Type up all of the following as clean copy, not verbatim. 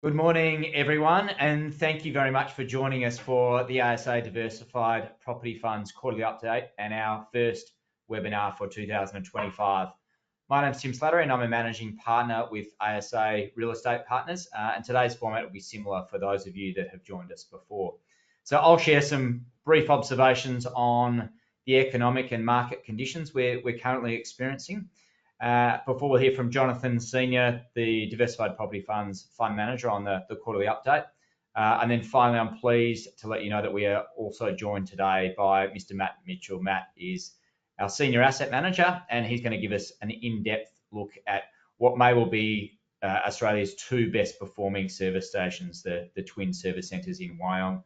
Good morning, everyone, and thank you very much for joining us for the ASA Diversified Property Funds quarterly update and our first webinar for 2025. My name is Tim Slattery and I'm a managing partner with ASA Real Estate Partners, and today's format will be similar for those of you that have joined us before. So I'll share some brief observations on the economic and market conditions we're currently experiencing. Before we'll hear from Jonathan Senior, the Diversified Property Funds Fund Manager, on the quarterly update. And then finally, I'm pleased to let you know that we are also joined today by Mr. Matt Mitchell. Matt is our Senior Asset Manager, and he's going to give us an in-depth look at what may well be Australia's two best performing service stations, the Twin Service Centres in Wyong,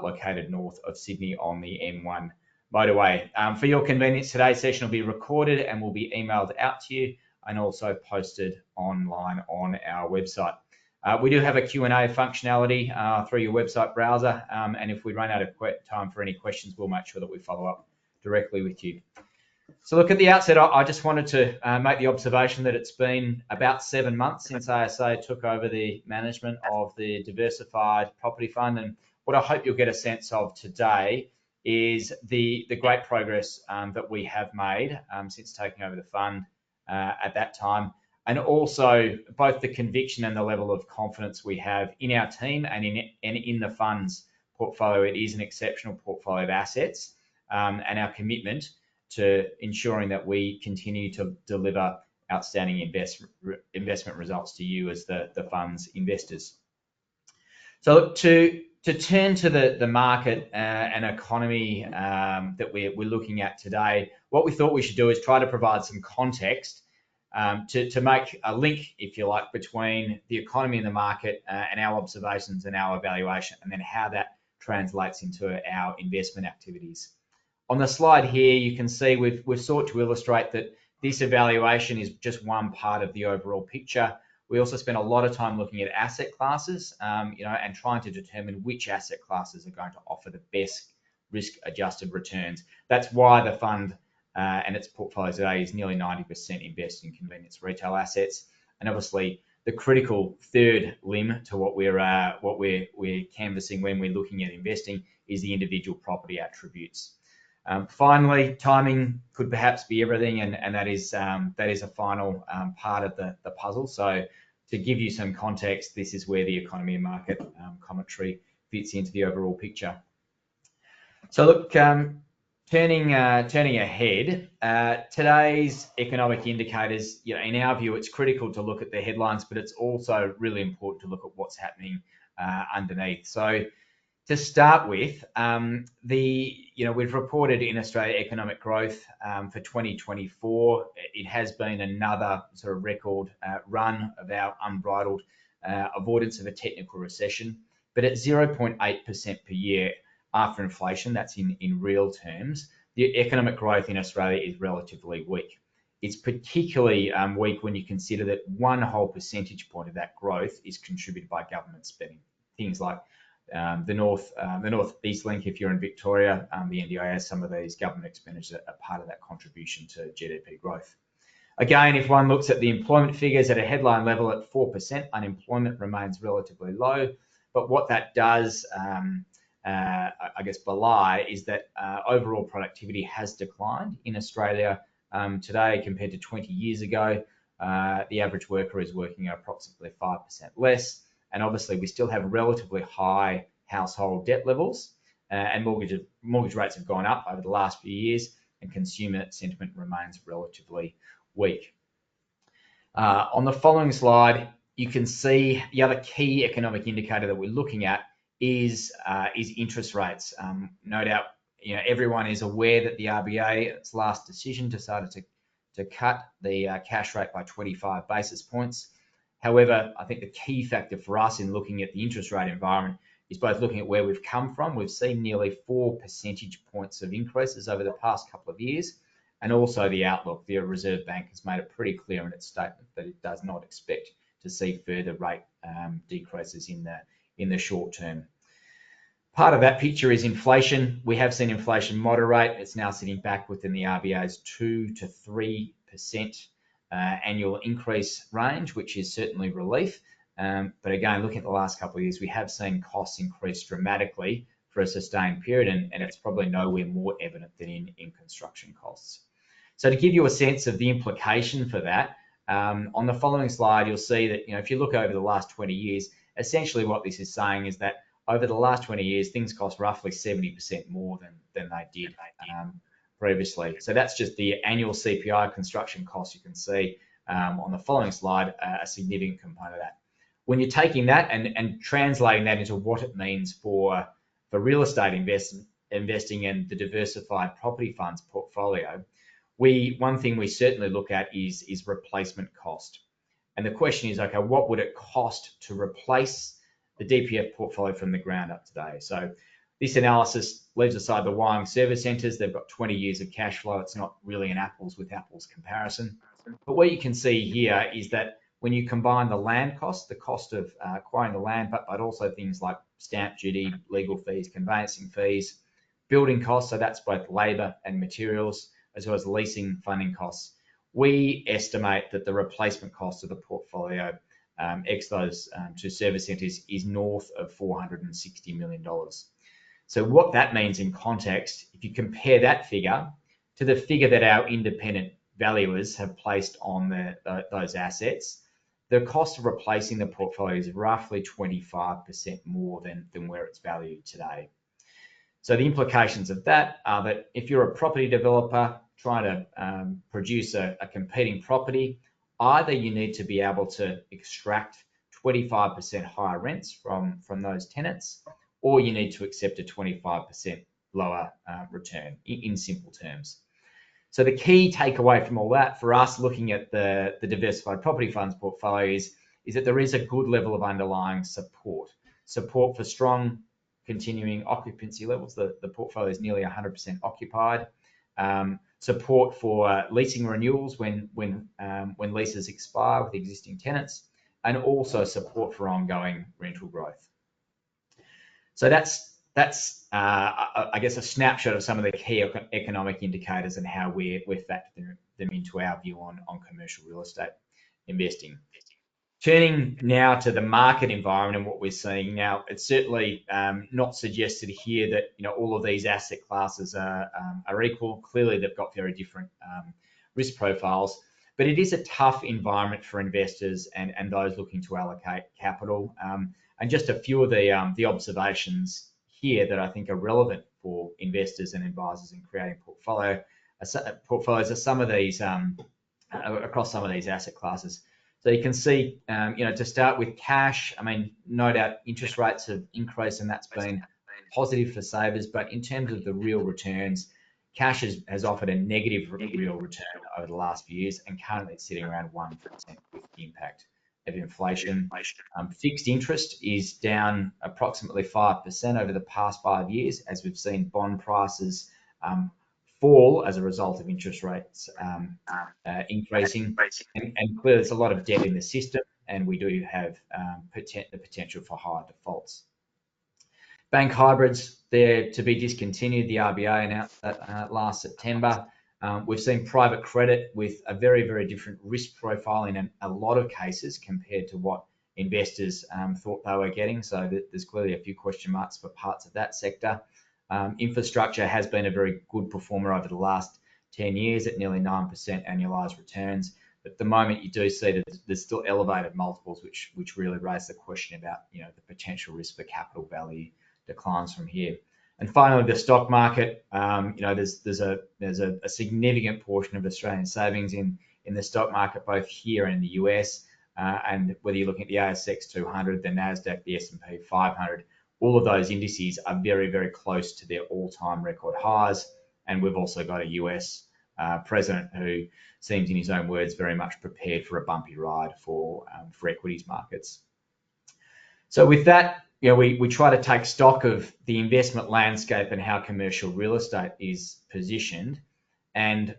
located north of Sydney on the M1 motorway. For your convenience, today's session will be recorded and will be emailed out to you and also posted online on our website. We do have a Q&A functionality through your website browser, and if we run out of time for any questions, we'll make sure that we follow up directly with you. So look, at the outset, I just wanted to make the observation that it's been about 7 months since ASA took over the management of the Diversified Property Fund, and what I hope you'll get a sense of today is the great progress that we have made since taking over the fund at that time, and also both the conviction and the level of confidence we have in our team and in the fund's portfolio. It is an exceptional portfolio of assets, and our commitment to ensuring that we continue to deliver outstanding investment results to you as the fund's investors. So to turn to the market and economy that we're looking at today, what we thought we should do is try to provide some context to make a link, if you like, between the economy and the market and our observations and our evaluation, and then how that translates into our investment activities. On the slide here, you can see we've sought to illustrate that this evaluation is just one part of the overall picture. We also spent a lot of time looking at asset classes, and trying to determine which asset classes are going to offer the best risk-adjusted returns. That's why the fund and its portfolio today is nearly 90% invested in convenience retail assets. And obviously, the critical third limb to what we're canvassing when we're looking at investing is the individual property attributes. Finally, timing could perhaps be everything, and that is a final part of the puzzle. So to give you some context, this is where the economy and market commentary fits into the overall picture. So look, turning ahead, today's economic indicators, in our view, it's critical to look at the headlines, but it's also really important to look at what's happening underneath. So to start with, we've reported in Australia economic growth for 2024. It has been another sort of record run of our unbridled avoidance of a technical recession, but at 0.8% per year after inflation, that's in real terms, the economic growth in Australia is relatively weak. It's particularly weak when you consider that one whole percentage point of that growth is contributed by government spending. Things like the North-East Link, if you're in Victoria, the NDIS, some of these government expenditures are part of that contribution to GDP growth. Again, if one looks at the employment figures at a headline level at 4%, unemployment remains relatively low. But what that does, belie is that overall productivity has declined in Australia today compared to 20 years ago. The average worker is working approximately 5% less. And obviously, we still have relatively high household debt levels, and mortgage rates have gone up over the last few years, and consumer sentiment remains relatively weak. On the following slide, you can see the other key economic indicator that we're looking at is interest rates. No doubt, everyone is aware that the RBA, its last decision, decided to cut the cash rate by 25 basis points. However, I think the key factor for us in looking at the interest rate environment is both looking at where we've come from. We've seen nearly 4 percentage points of increases over the past couple of years, and also the outlook. The Reserve Bank has made it pretty clear in its statement that it does not expect to see further rate decreases in the short term. Part of that picture is inflation. We have seen inflation moderate. It's now sitting back within the RBA's 2 to 3% annual increase range, which is certainly relief. But again, looking at the last couple of years, we have seen costs increase dramatically for a sustained period, and it's probably nowhere more evident than in construction costs. So to give you a sense of the implication for that, on the following slide, you'll see that, if you look over the last 20 years, essentially what this is saying is that over the last 20 years, things cost roughly 70% more than they did previously. So that's just the annual CPI construction costs. You can see on the following slide a significant component of that. When you're taking that and translating that into what it means for real estate investing in the diversified property funds portfolio, one thing we certainly look at is replacement cost. And the question is, okay, what would it cost to replace the DPF portfolio from the ground up today? So this analysis leaves aside the Wyong service centres. They've got 20 years of cash flow. It's not really an apples with apples comparison. But what you can see here is that when you combine the land cost, the cost of acquiring the land, but also things like stamp duty, legal fees, conveyancing fees, building costs, so that's both labour and materials, as well as leasing funding costs, we estimate that the replacement cost of the portfolio, ex those two service centres, is north of $460 million. So what that means in context, if you compare that figure to the figure that our independent valuers have placed on those assets, the cost of replacing the portfolio is roughly 25% more than where it's valued today. So the implications of that are that if you're a property developer trying to produce a competing property, either you need to be able to extract 25% higher rents from those tenants, or you need to accept a 25% lower return, in simple terms. So the key takeaway from all that for us looking at the diversified property funds portfolio is that there is a good level of underlying support for strong continuing occupancy levels. The portfolio is nearly 100% occupied. Support for leasing renewals when leases expire with existing tenants, and also support for ongoing rental growth. So that's I guess a snapshot of some of the key economic indicators and how we're factoring them into our view on commercial real estate investing. Turning now to the market environment and what we're seeing now, it's certainly not suggested here that all of these asset classes are equal. Clearly, they've got very different risk profiles, but it is a tough environment for investors and those looking to allocate capital. And just a few of the observations here that I think are relevant for investors and advisors in creating portfolios are some of these across some of these asset classes. So you can see, to start with cash, I mean, no doubt interest rates have increased and that's been positive for savers, but in terms of the real returns, cash has offered a negative real return over the last few years, and currently it's sitting around 1% with the impact of inflation. Fixed interest is down approximately 5% over the past 5 years, as we've seen bond prices fall as a result of interest rates increasing. And clearly there's a lot of debt in the system, and we do have the potential for higher defaults. Bank hybrids, they're to be discontinued. The RBA announced that last September. We've seen private credit with a very, very different risk profile in a lot of cases compared to what investors thought they were getting. So there's clearly a few question marks for parts of that sector. Infrastructure has been a very good performer over the last 10 years at nearly 9% annualized returns. But at the moment, you do see that there's still elevated multiples, which really raise the question about the potential risk for capital value declines from here. And finally, the stock market. There's a significant portion of Australian savings in the stock market, both here and in the US. And whether you're looking at the ASX 200, the NASDAQ, the S&P 500, all of those indices are very, very close to their all-time record highs. And we've also got a US president who seems, in his own words, very much prepared for a bumpy ride for equities markets. So with that, we try to take stock of the investment landscape and how commercial real estate is positioned. And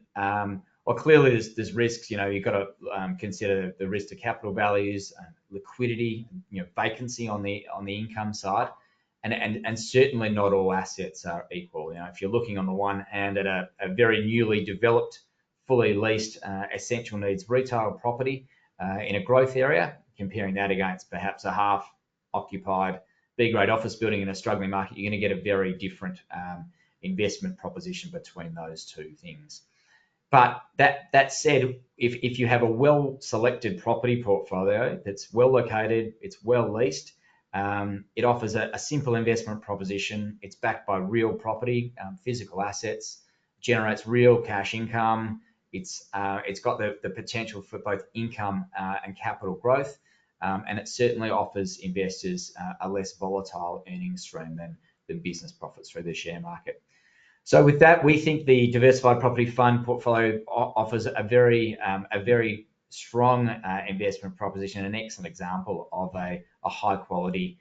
clearly there's risks. You've got to consider the risk to capital values, liquidity, vacancy on the income side, and certainly not all assets are equal. If you're looking on the one hand at a very newly developed, fully leased essential needs retail property, in a growth area, comparing that against perhaps a half occupied B-grade office building in a struggling market, you're going to get a very different investment proposition between those two things. But that said, if you have a well-selected property portfolio that's well located, it's well leased, it offers a simple investment proposition. It's backed by real property, physical assets, generates real cash income. It's got the potential for both income and capital growth, and it certainly offers investors a less volatile earnings stream than business profits through the share market. So with that, we think the diversified property fund portfolio offers a very strong investment proposition, an excellent example of a high quality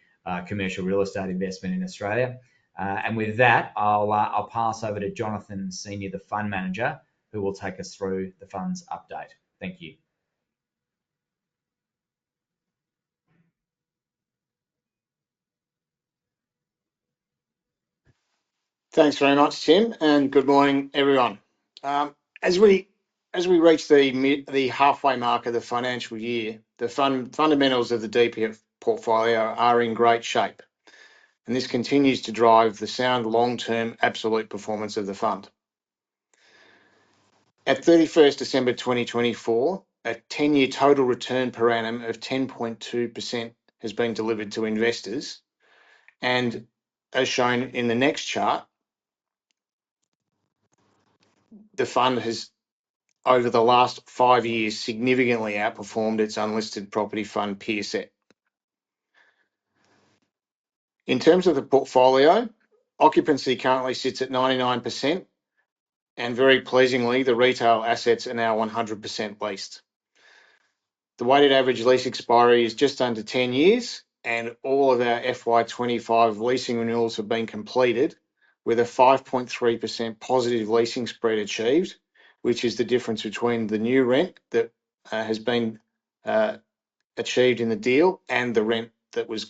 commercial real estate investment in Australia. And with that, I'll pass over to Jonathan Senior, the fund manager, who will take us through the fund's update. Thank you. Thanks very much, Tim, and good morning, everyone. As we reach the halfway mark of the financial year, the fundamentals of the DPF portfolio are in great shape, and this continues to drive the sound long-term absolute performance of the fund. At 31st December 2024, a 10-year total return per annum of 10.2% has been delivered to investors, and as shown in the next chart, the fund has, over the last 5 years, significantly outperformed its unlisted property fund peer set. In terms of the portfolio, occupancy currently sits at 99%, and very pleasingly, the retail assets are now 100% leased. The weighted average lease expiry is just under 10 years, and all of our FY25 leasing renewals have been completed with a 5.3% positive leasing spread achieved, which is the difference between the new rent that has been achieved in the deal and the rent that was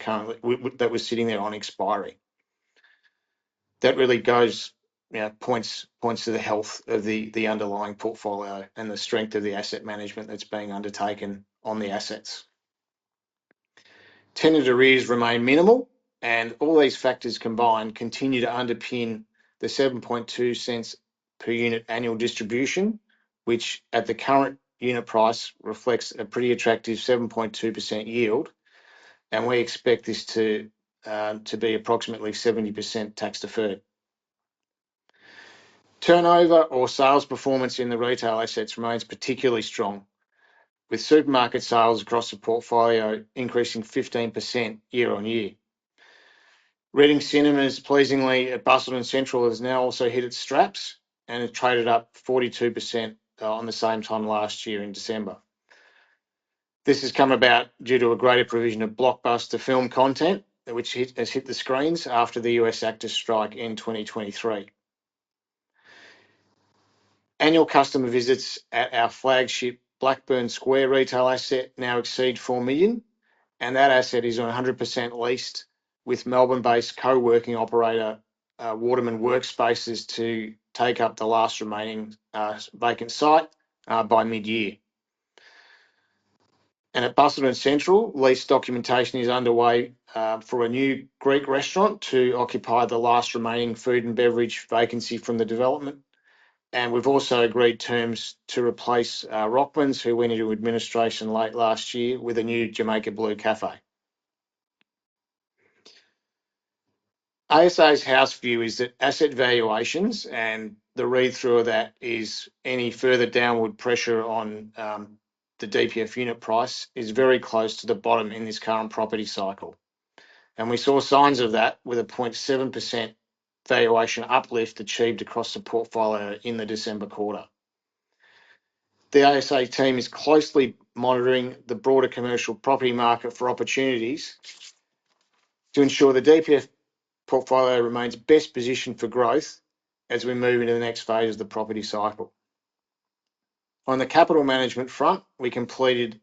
sitting there on expiry. That really points to the health of the underlying portfolio and the strength of the asset management that's being undertaken on the assets. Tenant arrears remain minimal, and all these factors combined continue to underpin the 7.2 cents per unit annual distribution, which at the current unit price reflects a pretty attractive 7.2% yield, and we expect this to be approximately 70% tax deferred. Turnover or sales performance in the retail assets remains particularly strong, with supermarket sales across the portfolio increasing 15% year on year. Reading Cinemas, pleasingly, at Busselton Central has now also hit its straps and has traded up 42% on the same time last year in December. This has come about due to a greater provision of blockbuster film content, which has hit the screens after the US actors' strike in 2023. Annual customer visits at our flagship Blackburn Square retail asset now exceed 4 million, and that asset is 100% leased with Melbourne-based co-working operator Waterman Workspaces to take up the last remaining vacant site by mid-year. And at Busselton Central, lease documentation is underway for a new Greek restaurant to occupy the last remaining food and beverage vacancy from the development. And we've also agreed terms to replace Rockman's, who went into administration late last year, with a new Jamaica Blue cafe. ASA's house view is that asset valuations, and the read-through of that is any further downward pressure on the DPF unit price, is very close to the bottom in this current property cycle. And we saw signs of that with a 0.7% valuation uplift achieved across the portfolio in the December quarter. The ASA team is closely monitoring the broader commercial property market for opportunities to ensure the DPF portfolio remains best positioned for growth as we move into the next phase of the property cycle. On the capital management front, we completed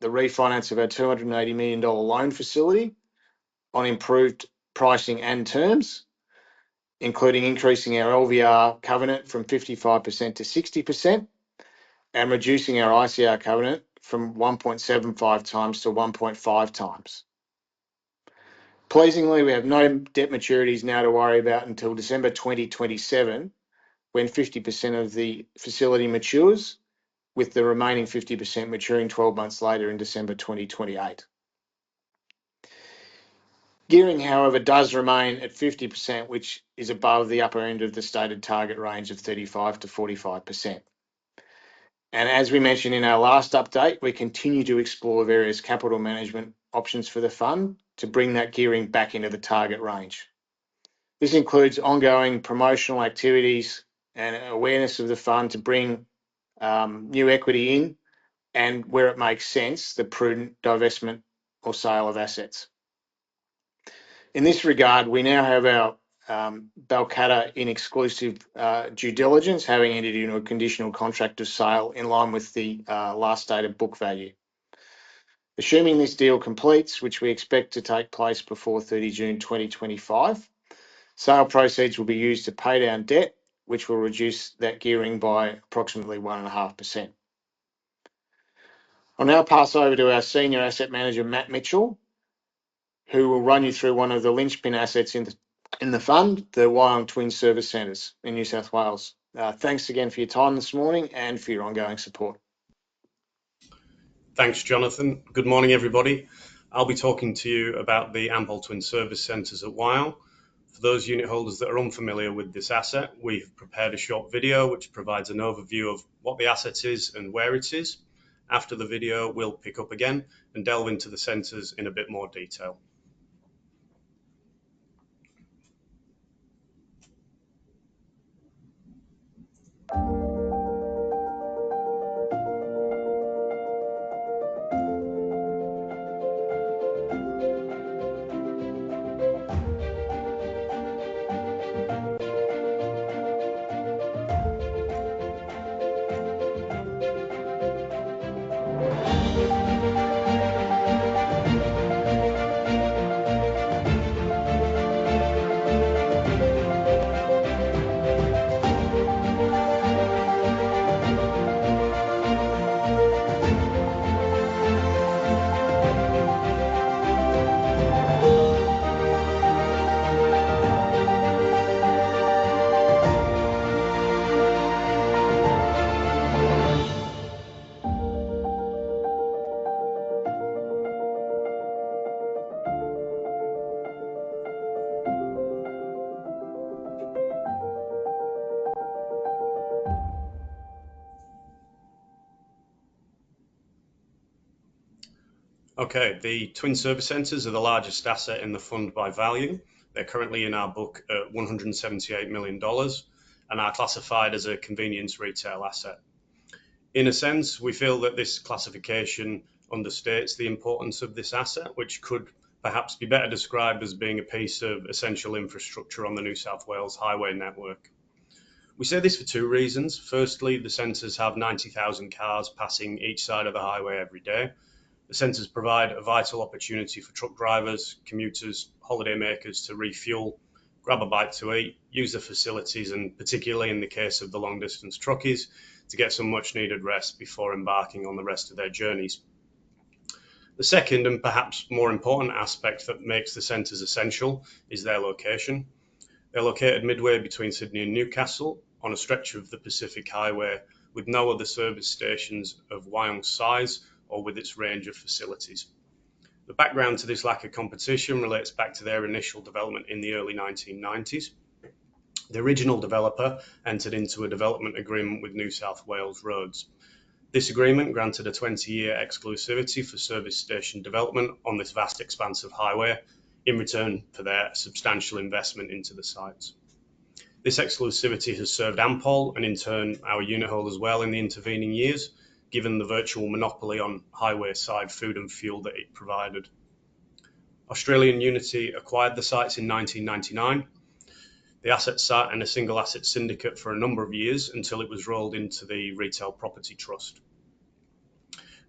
the refinance of our $280 million loan facility on improved pricing and terms, including increasing our LVR covenant from 55% to 60% and reducing our ICR covenant from 1.75 times to 1.5 times. Pleasingly, we have no debt maturities now to worry about until December 2027, when 50% of the facility matures, with the remaining 50% maturing 12 months later in December 2028. Gearing, however, does remain at 50%, which is above the upper end of the stated target range of 35 to 45%. And as we mentioned in our last update, we continue to explore various capital management options for the fund to bring that gearing back into the target range. This includes ongoing promotional activities and awareness of the fund to bring new equity in, and where it makes sense, the prudent divestment or sale of assets. In this regard, we now have our Balcatta in exclusive due diligence, having entered into a conditional contract of sale in line with the last stated book value. Assuming this deal completes, which we expect to take place before 30 June 2025, sale proceeds will be used to pay down debt, which will reduce that gearing by approximately 1.5%. I'll now pass over to our Senior Asset Manager, Matt Mitchell, who will run you through one of the linchpin assets in the fund, the Wyong Twin Service Centres in New South Wales. Thanks again for your time this morning and for your ongoing support. Thanks, Jonathan. Good morning, everybody. I'll be talking to you about the Ampol Twin Service Centres at Wyong. For those unit holders that are unfamiliar with this asset, we've prepared a short video which provides an overview of what the asset is and where it is. After the video, we'll pick up again and delve into the centres in a bit more detail. Okay, the Twin Service Centres are the largest asset in the fund by value. They're currently in our book at $178 million and are classified as a convenience retail asset. In a sense, we feel that this classification understates the importance of this asset, which could perhaps be better described as being a piece of essential infrastructure on the New South Wales highway network. We say this for two reasons. Firstly, the centres have 90,000 cars passing each side of the highway every day. The centres provide a vital opportunity for truck drivers, commuters, holiday makers to refuel, grab a bite to eat, use the facilities, and particularly in the case of the long distance truckies, to get some much needed rest before embarking on the rest of their journeys. The second and perhaps more important aspect that makes the centres essential is their location. They're located midway between Sydney and Newcastle on a stretch of the Pacific Highway with no other service stations of Wyong's size or with its range of facilities. The background to this lack of competition relates back to their initial development in the early 1990s. The original developer entered into a development agreement with New South Wales Roads. This agreement granted a 20-year exclusivity for service station development on this vast expanse of highway in return for their substantial investment into the sites. This exclusivity has served Ampol and in turn our unit holders well in the intervening years, given the virtual monopoly on highway side food and fuel that it provided. Australian Unity acquired the sites in 1999. The asset sat in a single asset syndicate for a number of years until it was rolled into the Retail Property Trust.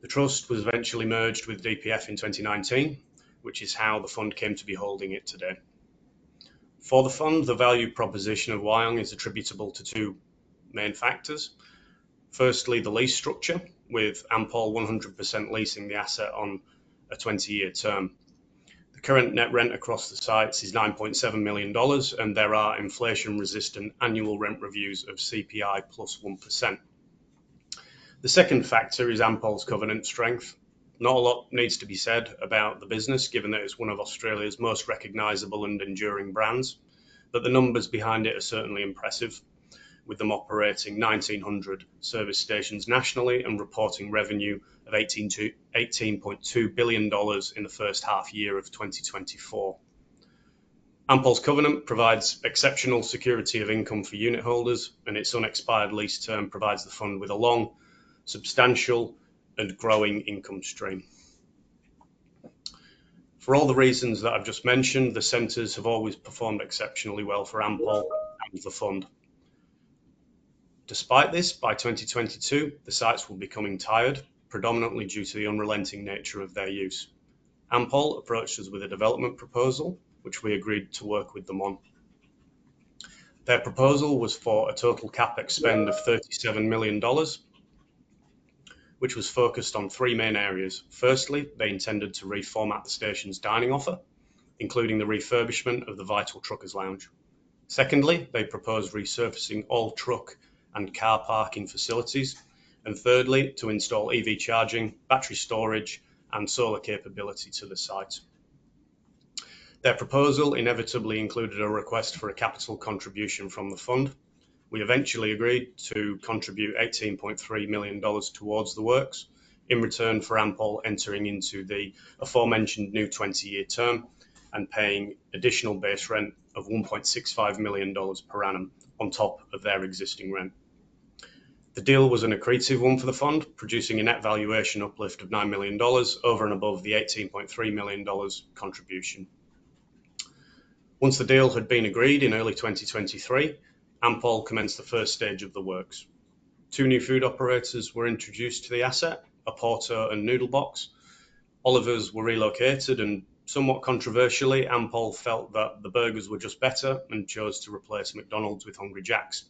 The trust was eventually merged with DPF in 2019, which is how the fund came to be holding it today. For the fund, the value proposition of Wyong is attributable to two main factors. Firstly, the lease structure. with Ampol 100% leasing the asset on a 20-year term. The current net rent across the sites is $9.7 million, and there are inflation-resistant annual rent reviews of CPI plus 1%. The second factor is Ampol's covenant strength. Not a lot needs to be said about the business, given that it's one of Australia's most recognisable and enduring brands, but the numbers behind it are certainly impressive, with them operating 1,900 service stations nationally and reporting revenue of $18.2 billion in the first half year of 2024. Ampol's covenant provides exceptional security of income for unit holders, and its unexpired lease term provides the fund with a long, substantial and growing income stream. For all the reasons that I've just mentioned, the centres have always performed exceptionally well for Ampol and the fund. Despite this, by 2022, the sites will be becoming tired, predominantly due to the unrelenting nature of their use. Ampol approached us with a development proposal, which we agreed to work with them on. Their proposal was for a total capex spend of $37 million, which was focused on three main areas. Firstly, they intended to reformat the station's dining offer, including the refurbishment of the Vital Truckers Lounge. Secondly, they proposed resurfacing all truck and car parking facilities. And thirdly, to install EV charging, battery storage, and solar capability to the site. Their proposal inevitably included a request for a capital contribution from the fund. We eventually agreed to contribute $18.3 million towards the works, in return for Ampol entering into the aforementioned new 20-year term and paying additional base rent of $1.65 million per annum on top of their existing rent. The deal was an accretive one for the fund, producing a net valuation uplift of $9 million over and above the $18.3 million contribution. Once the deal had been agreed in early 2023, Ampol commenced the first stage of the works. Two new food operators were introduced to the asset, a Porto and Noodle Box. Oliver's were relocated, and somewhat controversially, Ampol felt that the burgers were just better and chose to replace McDonald's with Hungry Jack's.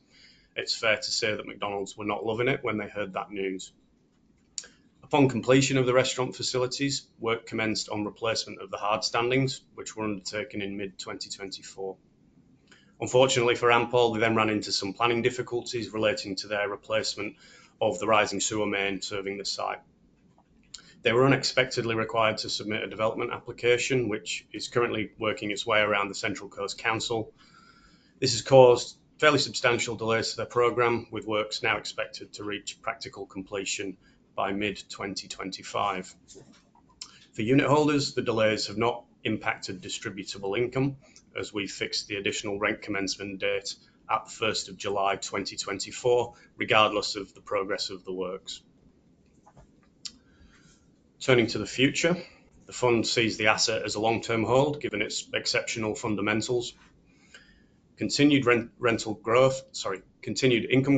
It's fair to say that McDonald's were not loving it when they heard that news. Upon completion of the restaurant facilities, work commenced on replacement of the hard standings, which were undertaken in mid-2024. Unfortunately for Ampol, they then ran into some planning difficulties relating to their replacement of the rising sewer main serving the site. They were unexpectedly required to submit a development application, which is currently working its way around the Central Coast Council. This has caused fairly substantial delays to their programme, with works now expected to reach practical completion by mid-2025. For unit holders, the delays have not impacted distributable income, as we fixed the additional rent commencement date at the 1st of July 2024, regardless of the progress of the works. Turning to the future, the fund sees the asset as a long-term hold, given its exceptional fundamentals. Continued income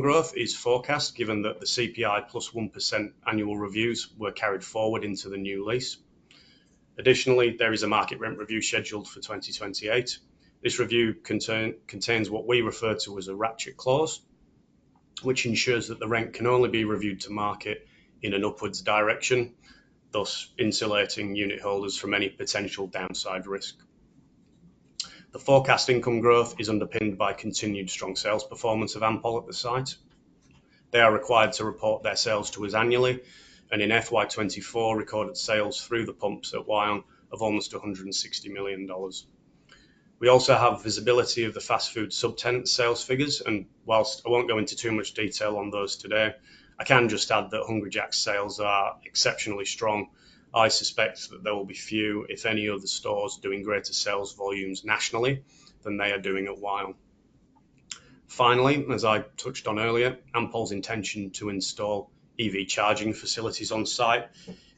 growth is forecast, given that the CPI plus 1% annual reviews were carried forward into the new lease. Additionally, there is a market rent review scheduled for 2028. This review contains what we refer to as a ratchet clause, which ensures that the rent can only be reviewed to market in an upwards direction, thus insulating unit holders from any potential downside risk. The forecast income growth is underpinned by continued strong sales performance of Ampol at the site. They are required to report their sales to us annually, and in FY24 recorded sales through the pumps at Wyong of almost $160 million. We also have visibility of the fast food subtenant sales figures, and whilst I won't go into too much detail on those today, I can just add that Hungry Jack's sales are exceptionally strong. I suspect that there will be few, if any, other stores doing greater sales volumes nationally than they are doing at Wyong. Finally, as I touched on earlier, Ampol's intention to install EV charging facilities on site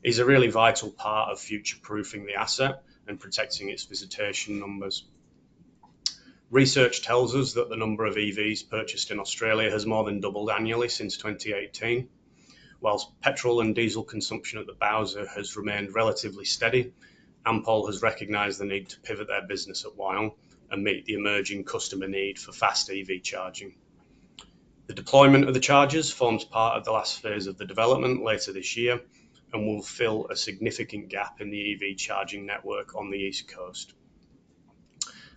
is a really vital part of future-proofing the asset and protecting its visitation numbers. Research tells us that the number of EVs purchased in Australia has more than doubled annually since 2018. Whilst petrol and diesel consumption at the Bowser has remained relatively steady, Ampol has recognised the need to pivot their business at Wyong and meet the emerging customer need for fast EV charging. The deployment of the chargers forms part of the last phase of the development later this year and will fill a significant gap in the EV charging network on the East Coast.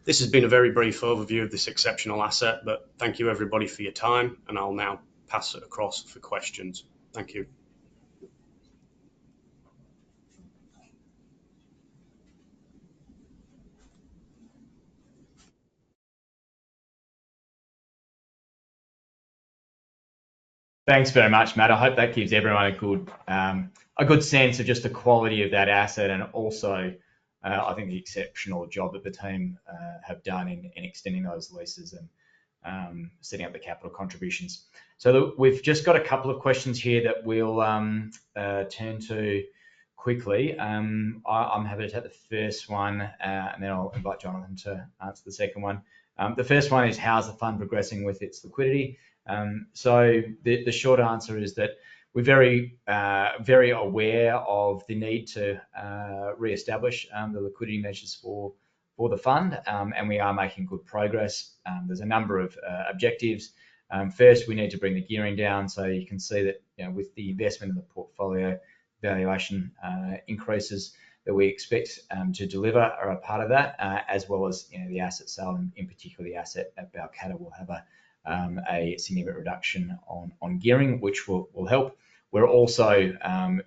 This has been a very brief overview of this exceptional asset, but thank you everybody for your time, and I'll now pass it across for questions. Thank you. Thanks very much, Matt. I hope that gives everyone a good sense of just the quality of that asset, and also I think the exceptional job that the team have done in extending those leases and setting up the capital contributions. So we've just got a couple of questions here that we'll turn to quickly. I'm happy to take the first one, and then I'll invite Jonathan to answer the second one. The first one is, how's the fund progressing with its liquidity? So the short answer is that we're very aware of the need to re-establish the liquidity measures for the fund, and we are making good progress. There's a number of objectives. First, we need to bring the gearing down, so you can see that with the investment in the portfolio, valuation increases that we expect to deliver are a part of that, as well as the asset sale, and in particular the asset at Balcatta will have a significant reduction on gearing, which will help. We're also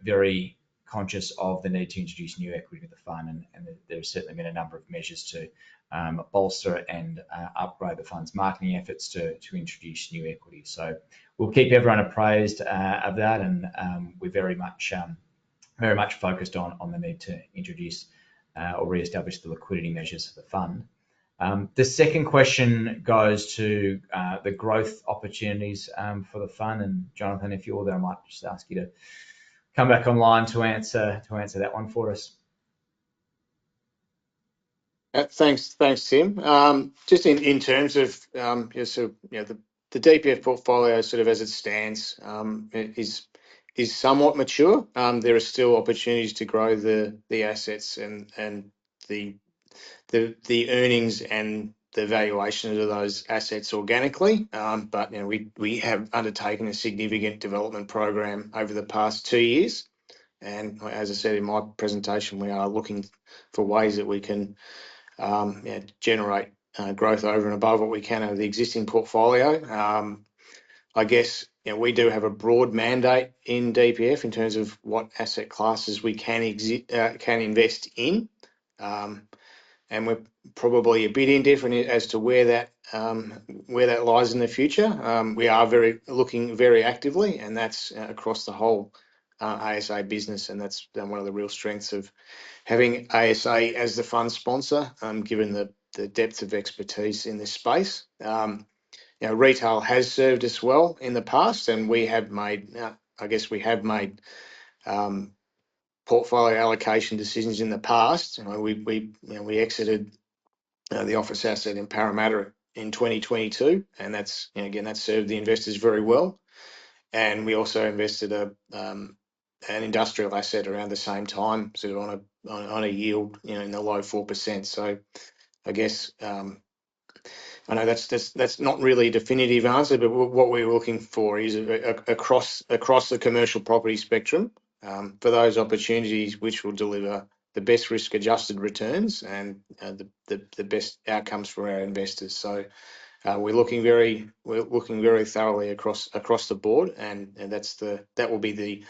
very conscious of the need to introduce new equity to the fund, and there's certainly been a number of measures to bolster and upgrade the fund's marketing efforts to introduce new equity. So we'll keep everyone appraised of that, and we're very much focused on the need to introduce or re-establish the liquidity measures for the fund. The second question goes to the growth opportunities for the fund, and Jonathan, if you're there, I might just ask you to come back online to answer that one for us. Thanks, Tim. Just in terms of the DPF portfolio, sort of as it stands, is somewhat mature. There are still opportunities to grow the assets and the earnings and the valuation of those assets organically. But we have undertaken a significant development program over the past 2 years, and as I said in my presentation, we are looking for ways that we can generate growth over and above what we can out of the existing portfolio. I guess we do have a broad mandate in DPF in terms of what asset classes we can invest in, and we're probably a bit indifferent as to where that lies in the future. We are looking very actively, and that's across the whole ASA business, and that's one of the real strengths of having ASA as the fund sponsor, given the depth of expertise in this space. Retail has served us well in the past, and we have made portfolio allocation decisions in the past. We exited the office asset in Parramatta in 2022, and that's served the investors very well. And we also invested an industrial asset around the same time, sort of on a yield in the low 4%. So I guess I know that's not really a definitive answer, but what we're looking for is across the commercial property spectrum for those opportunities which will deliver the best risk-adjusted returns and the best outcomes for our investors. So we're looking very thoroughly across the board, and that will be the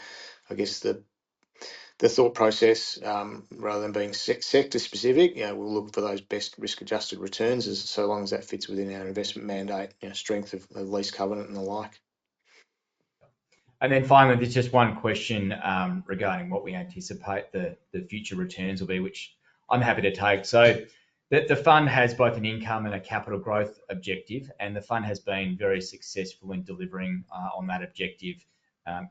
thought process, rather than being sector specific. We'll look for those best risk-adjusted returns, so long as that fits within our investment mandate, strength of lease covenant and the like. And then finally, there's just one question regarding what we anticipate the future returns will be, which I'm happy to take. So the fund has both an income and a capital growth objective, and the fund has been very successful in delivering on that objective.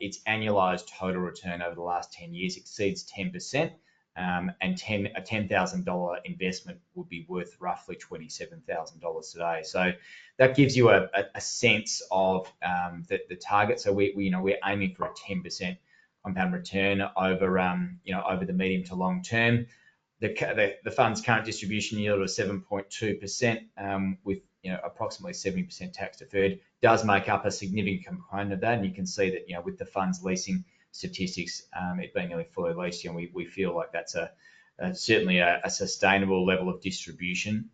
Its annualized total return over the last 10 years exceeds 10%, and a $10,000 investment would be worth roughly $27,000 today. So that gives you a sense of the target. So we're aiming for a 10% compound return over the medium to long term. The fund's current distribution yield of 7.2%, with approximately 70% tax deferred, does make up a significant component of that. And you can see that, with the funds leasing statistics, it being nearly fully leased, we feel like that's certainly a sustainable level of distribution.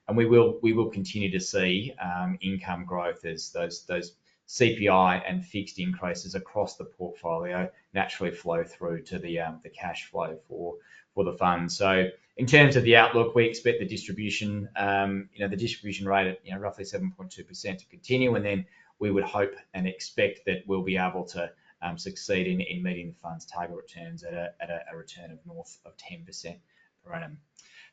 And we will continue to see income growth as those CPI and fixed increases across the portfolio naturally flow through to the cash flow for the fund. So in terms of the outlook, we expect the distribution, the distribution rate at roughly 7.2% to continue, and then we would hope and expect that we'll be able to succeed in meeting the fund's target returns at a return of north of 10% per annum.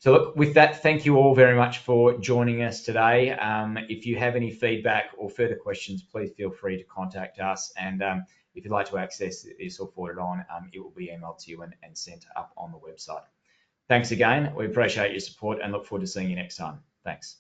So look, with that, thank you all very much for joining us today. If you have any feedback or further questions, please feel free to contact us. And if you'd like to access this or forward it on, it will be emailed to you and sent up on the website. Thanks again. We appreciate your support and look forward to seeing you next time. Thanks.